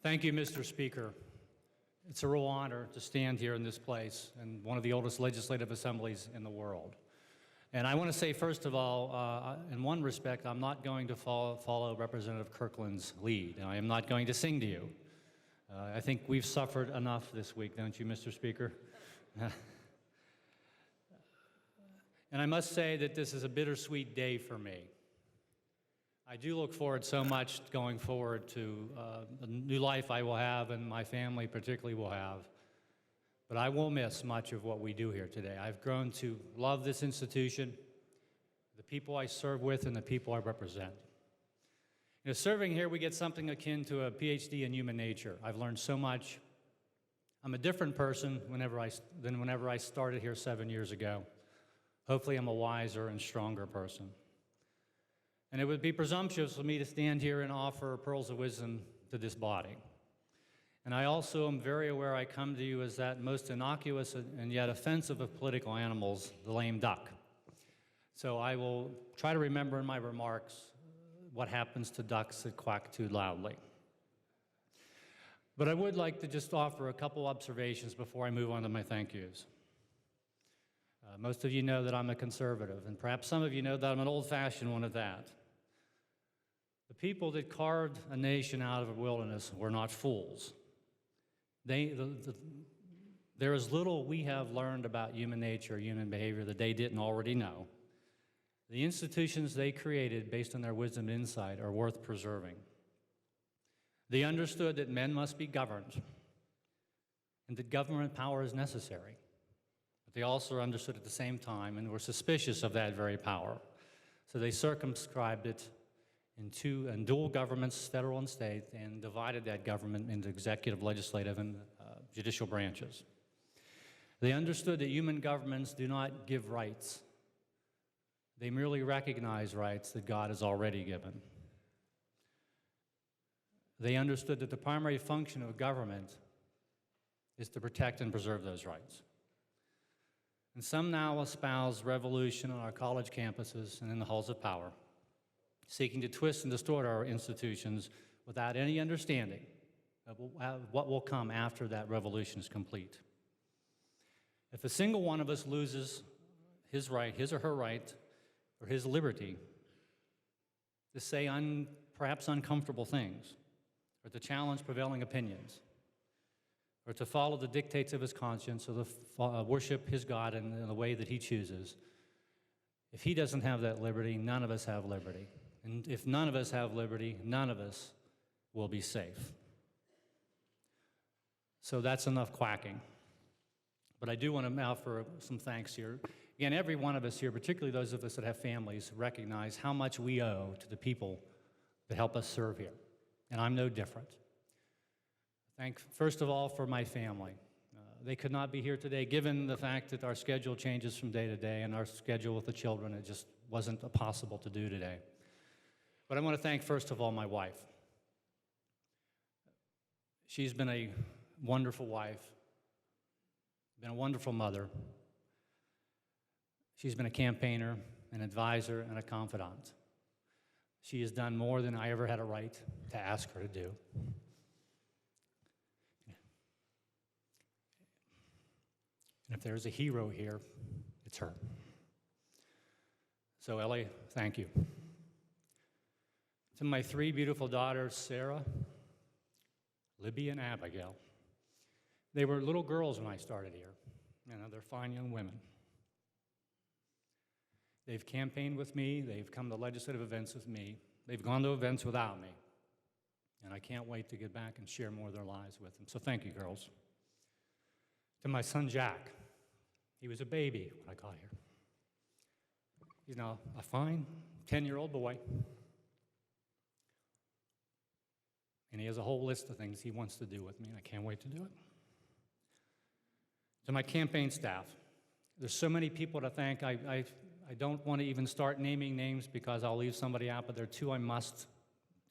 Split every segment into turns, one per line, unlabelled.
Thank you, Mr. Speaker. It's a real honor to stand here in this place and one of the oldest legislative assemblies in the world. And I want to say, first of all, in one respect, I'm not going to follow Representative Kirkland's lead. I am not going to sing to you. I think we've suffered enough this week, don't you, Mr. Speaker? And I must say that this is a bittersweet day for me. I do look forward so much going forward to the new life I will have and my family particularly will have. But I will miss much of what we do here today. I've grown to love this institution, the people I serve with, and the people I represent. You know, serving here, we get something akin to a PhD in human nature. I've learned so much. I'm a different person than whenever I started here 7 years ago. Hopefully, I'm a wiser and stronger person. And it would be presumptuous for me to stand here and offer pearls of wisdom to this body. And I also am very aware I come to you as that most innocuous and yet offensive of political animals, the lame duck. So I will try to remember in my remarks what happens to ducks that quack too loudly. But I would like to just offer a couple observations before I move on to my thank yous. Most of you know that I'm a conservative, and perhaps some of you know that I'm an old-fashioned one at that. The people that carved a nation out of a wilderness were not fools. There is little we have learned about human nature, human behavior that they didn't already know. The institutions they created based on their wisdom and insight are worth preserving. They understood that men must be governed and that government power is necessary. But they also understood at the same time and were suspicious of that very power. So they circumscribed it in dual governments, federal and state, and divided that government into executive, legislative, and judicial branches. They understood that human governments do not give rights. They merely recognize rights that God has already given. They understood that the primary function of government is to protect and preserve those rights. And some now espouse revolution on our college campuses and in the halls of power, seeking to twist and distort our institutions without any understanding of what will come after that revolution is complete. If a single one of us loses his right, his or her right, or his liberty to say perhaps uncomfortable things, or to challenge prevailing opinions, or to follow the dictates of his conscience, or to worship his God in the way that he chooses, if he doesn't have that liberty, none of us have liberty. And if none of us have liberty, none of us will be safe. So that's enough quacking. But I do want to offer some thanks here. Again, every one of us here, particularly those of us that have families, recognize how much we owe to the people that help us serve here. And I'm no different. Thank, first of all, for my family. They could not be here today, given the fact that our schedule changes from day to day, and our schedule with the children, it just wasn't possible to do today. But I want to thank, first of all, my wife. She's been a wonderful wife, been a wonderful mother. She's been a campaigner, an advisor, and a confidant. She has done more than I ever had a right to ask her to do. And if there's a hero here, it's her. So, Ellie, thank you. To my three beautiful daughters, Sarah, Libby, and Abigail. They were little girls when I started here. Now they're fine young women. They've campaigned with me. They've come to legislative events with me. They've gone to events without me. And I can't wait to get back and share more of their lives with them. So thank you, girls. To my son, Jack. He was a baby when I got here. He's now a fine 10-year-old boy. And he has a whole list of things he wants to do with me, and I can't wait to do it. To my campaign staff, there's so many people to thank. I don't want to even start naming names because I'll leave somebody out, but there are two I must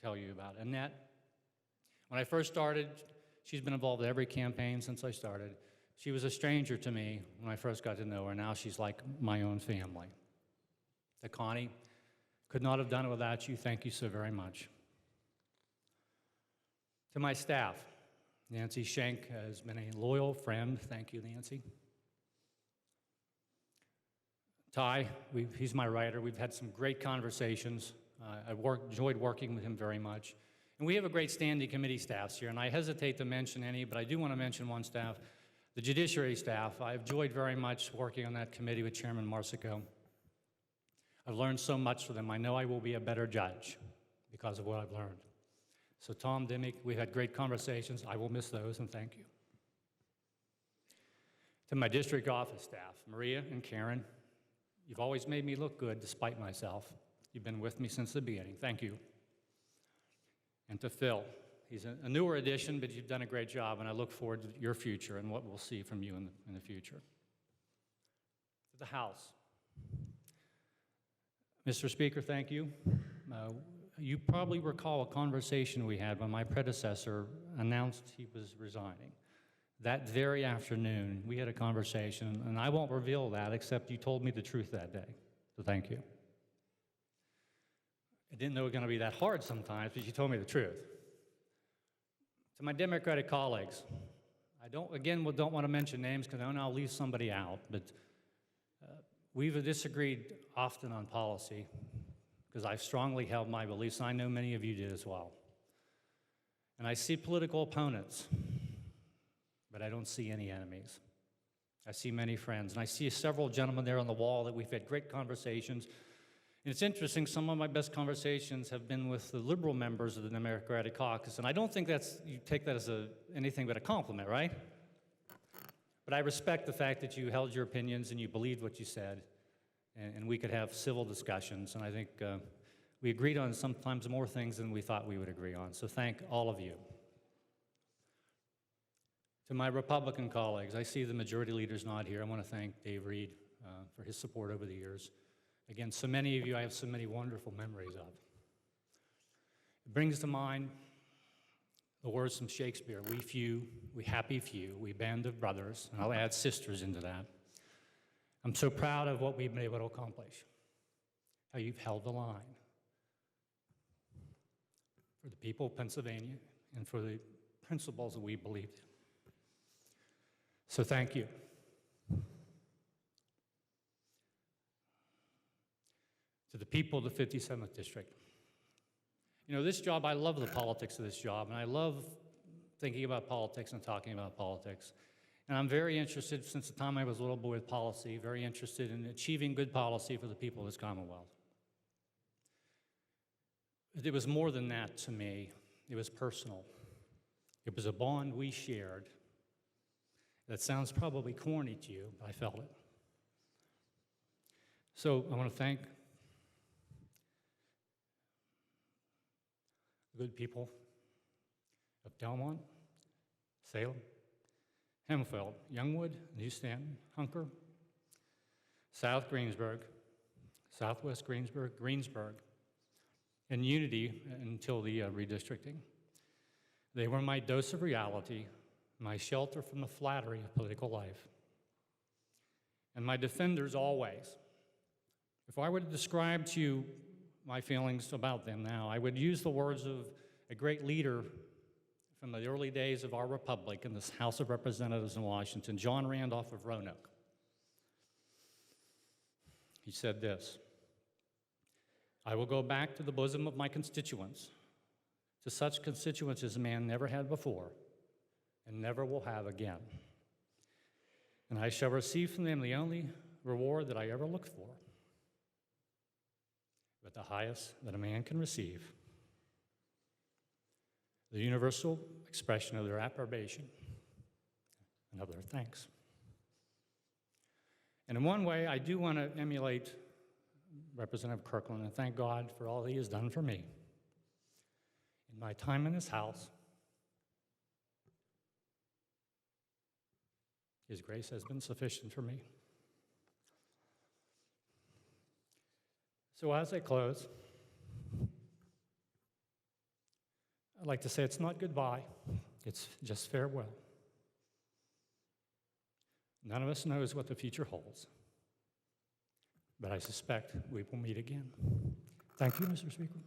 tell you about. Annette, when I first started, she's been involved in every campaign since I started. She was a stranger to me when I first got to know her. Now she's like my own family. To Connie, could not have done it without you. Thank you so very much. To my staff, Nancy Schenk has been a loyal friend. Thank you, Nancy. Ty, he's my writer. We've had some great conversations. I've enjoyed working with him very much. And we have a great standing committee staffs here, and I hesitate to mention any, but I do want to mention one staff, the judiciary staff. I've enjoyed very much working on that committee with Chairman Marsico. I've learned so much from them. I know I will be a better judge because of what I've learned. So Tom, Dimick, we've had great conversations. I will miss those, and thank you. To my district office staff, Maria and Karen, you've always made me look good despite myself. You've been with me since the beginning. Thank you. And to Phil, he's a newer addition, but you've done a great job, and I look forward to your future and what we'll see from you in the future. To the House. Mr. Speaker, thank you. You probably recall a conversation we had when my predecessor announced he was resigning. That very afternoon, we had a conversation, and I won't reveal that except you told me the truth that day, so thank you. I didn't know it was going to be that hard sometimes, but you told me the truth. To my Democratic colleagues, I don't want to mention names because I know I'll leave somebody out, but we've disagreed often on policy because I've strongly held my beliefs, and I know many of you did as well. And I see political opponents, but I don't see any enemies. I see many friends, and I see several gentlemen there on the wall that we've had great conversations. And it's interesting, some of my best conversations have been with the liberal members of the Democratic Caucus, and I don't think you take that as anything but a compliment, right? But I respect the fact that you held your opinions and you believed what you said, and we could have civil discussions, and I think we agreed on sometimes more things than we thought we would agree on, so thank all of you. To my Republican colleagues, I see the majority leader's not here. I want to thank Dave Reed for his support over the years. Again, so many of you I have so many wonderful memories of. It brings to mind the words from Shakespeare, we few, we happy few, we band of brothers, and I'll add sisters into that. I'm so proud of what we've been able to accomplish, how you've held the line for the people of Pennsylvania and for the principles that we believed in. So thank you. To the people of the 57th District. You know, this job, I love the politics of this job, and I love thinking about politics and talking about politics. And I'm very interested, since the time I was a little boy with policy, very interested in achieving good policy for the people of this Commonwealth. It was more than that to me. It was personal. It was a bond we shared. That sounds probably corny to you, but I felt it. So I want to thank the good people of Delmont, Salem, Hempfield, Youngwood, New Stanton, Hunker, South Greensburg, Southwest Greensburg, and Unity until the redistricting. They were my dose of reality, my shelter from the flattery of political life, and my defenders always. If I were to describe to you my feelings about them now, I would use the words of a great leader from the early days of our republic in this House of Representatives in Washington, John Randolph of Roanoke. He said this, I will go back to the bosom of my constituents, to such constituents as man never had before, and never will have again. And I shall receive from them the only reward that I ever looked for, but the highest that a man can receive, the universal expression of their approbation and of their thanks. And in one way, I do want to emulate Representative Kirkland and thank God for all he has done for me. In my time in his house, his grace has been sufficient for me. So as I close, I'd like to say it's not goodbye, it's just farewell. None of us knows what the future holds, but I suspect we will meet again. Thank you, Mr. Speaker.